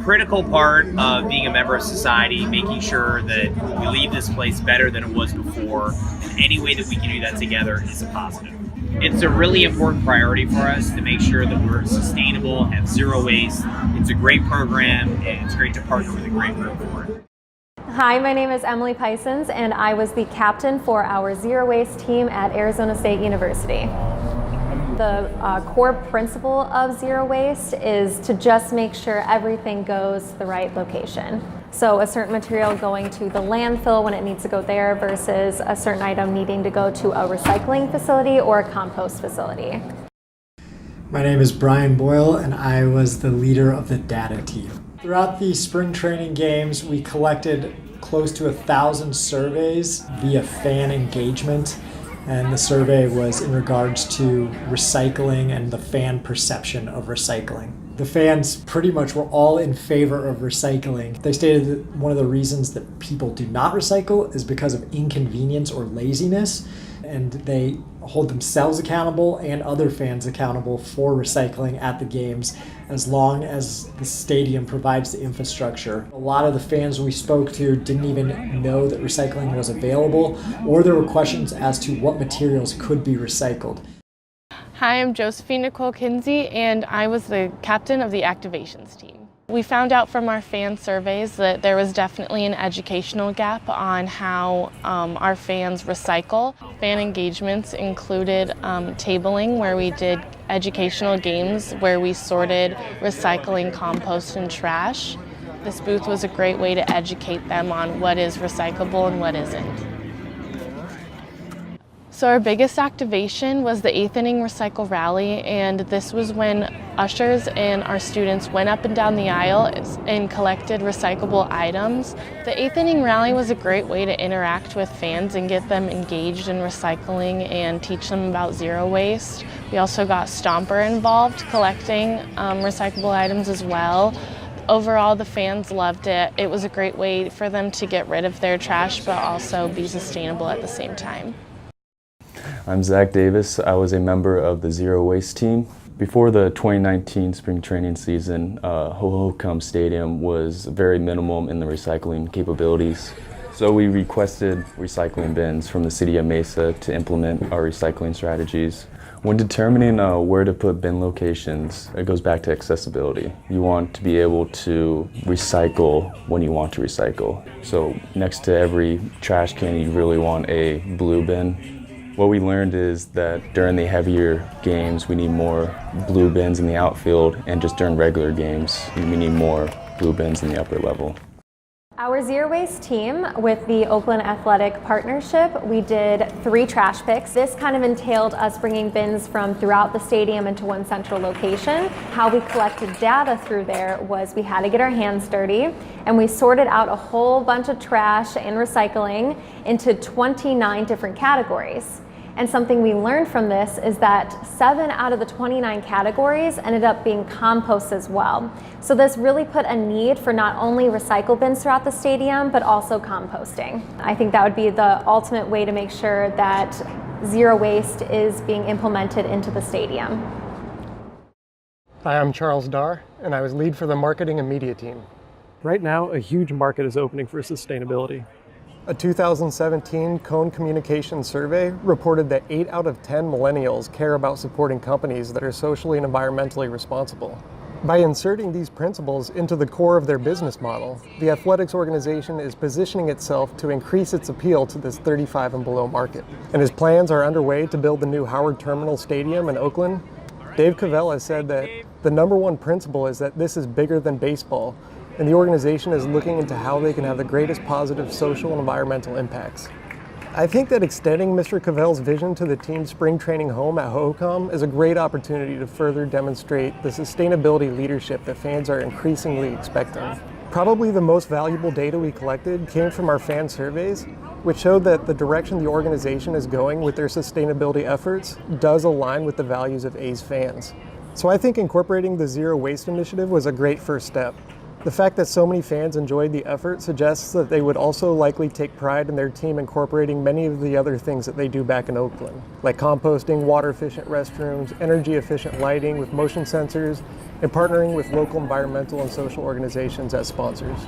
Critical part of being a member of society, making sure that we leave this place better than it was before, and any way that we can do that together is a positive. It's a really important priority for us to make sure that we're sustainable, have zero waste. It's a great program, and it's great to partner with a great group for it. Hi, my name is Emily Pisons, and I was the captain for our Zero Waste team at Arizona State University. The core principle of Zero Waste is to just make sure everything goes to the right location. So a certain material going to the landfill when it needs to go there versus a certain item needing to go to a recycling facility or a compost facility. My name is Brian Boyle, and I was the leader of the data team. Throughout the spring training games, we collected close to 1,000 surveys via fan engagement. And the survey was in regards to recycling and the fan perception of recycling. The fans pretty much were all in favor of recycling. They stated that one of the reasons that people do not recycle is because of inconvenience or laziness, and they hold themselves accountable and other fans accountable for recycling at the games as long as the stadium provides the infrastructure. A lot of the fans we spoke to didn't even know that recycling was available, or there were questions as to what materials could be recycled. Hi, I'm Josephine Nicole Kinsey, and I was the captain of the activations team. We found out from our fan surveys that there was definitely an educational gap on how our fans recycle. Fan engagements included tabling, where we did educational games where we sorted recycling, compost, and trash. This booth was a great way to educate them on what is recyclable and what isn't. So our biggest activation was the 8th inning recycle rally, and this was when ushers and our students went up and down the aisle and collected recyclable items. The 8th inning rally was a great way to interact with fans and get them engaged in recycling and teach them about zero waste. We also got Stomper involved, collecting recyclable items as well. Overall, the fans loved it. It was a great way for them to get rid of their trash but also be sustainable at the same time. I'm Zach Davis. I was a member of the Zero Waste team. Before the 2019 spring training season, Hohokam Stadium was very minimal in the recycling capabilities. So we requested recycling bins from the city of Mesa to implement our recycling strategies. When determining where to put bin locations, it goes back to accessibility. You want to be able to recycle when you want to recycle. So next to every trash can, you really want a blue bin. What we learned is that during the heavier games, we need more blue bins in the outfield, and just during regular games, we need more blue bins in the upper level. Our Zero Waste team with the Oakland Athletic partnership, we did 3 trash picks. This kind of entailed us bringing bins from throughout the stadium into one central location. How we collected data through there was we had to get our hands dirty, and we sorted out a whole bunch of trash and recycling into 29 different categories. And something we learned from this is that 7 out of the 29 categories ended up being compost as well. So this really put a need for not only recycle bins throughout the stadium, but also composting. I think that would be the ultimate way to make sure that zero waste is being implemented into the stadium. Hi, I'm Charles Darr, and I was lead for the marketing and media team. Right now, a huge market is opening for sustainability. A 2017 Cone Communications survey reported that 8 out of 10 millennials care about supporting companies that are socially and environmentally responsible. By inserting these principles into the core of their business model, the athletics organization is positioning itself to increase its appeal to this 35 and below market. And as plans are underway to build the new Howard Terminal Stadium in Oakland, Dave Cavell has said that the #1 principle is that this is bigger than baseball, and the organization is looking into how they can have the greatest positive social and environmental impacts. I think that extending Mr. Cavell's vision to the team's spring training home at Hohokam is a great opportunity to further demonstrate the sustainability leadership that fans are increasingly expecting. Probably the most valuable data we collected came from our fan surveys, which showed that the direction the organization is going with their sustainability efforts does align with the values of A's fans. So I think incorporating the Zero Waste initiative was a great first step. The fact that so many fans enjoyed the effort suggests that they would also likely take pride in their team incorporating many of the other things that they do back in Oakland, like composting, water-efficient restrooms, energy-efficient lighting with motion sensors, and partnering with local environmental and social organizations as sponsors.